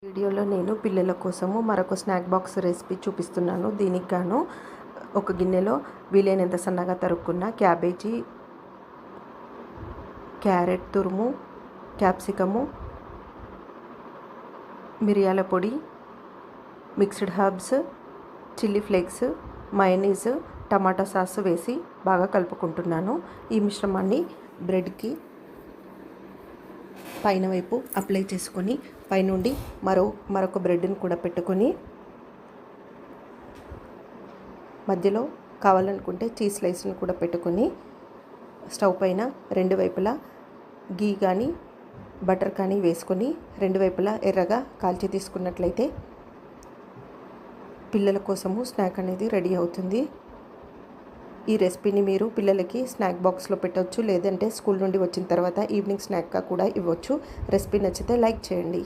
వీడియోలో నేను పిల్లల కోసము మరొక స్నాక్ బాక్స్ రెసిపీ చూపిస్తున్నాను. దీనికి గాను ఒక గిన్నెలో వీలైనంత సన్నగా తరుక్కున్న క్యాబేజీ, క్యారెట్ తురుము, క్యాప్సికము, మిరియాల పొడి, mixed herbs, chilli flakes, mayonnaise, టమాటా సాస్ వేసి బాగా కలుపుకుంటున్నాను. ఈ మిశ్రమాన్ని బ్రెడ్కి పైన వైపు అప్లై చేసుకొని పైనుండి మరొక బ్రెడ్ని కూడా పెట్టుకొని మధ్యలో కావాలనుకుంటే చీజ్ స్లైస్ని కూడా పెట్టుకొని స్టవ్ పైన రెండు వైపులా గీ కానీ బటర్ కానీ వేసుకొని రెండు వైపులా ఎర్రగా కాల్చి తీసుకున్నట్లయితే పిల్లల కోసము స్నాక్ అనేది రెడీ అవుతుంది. ఈ రెసిపీని మీరు పిల్లలకి స్నాక్ బాక్స్లో పెట్టవచ్చు, లేదంటే స్కూల్ నుండి వచ్చిన తర్వాత ఈవినింగ్ స్నాక్గా కూడా ఇవ్వచ్చు. రెసిపీ నచ్చితే లైక్ చేయండి.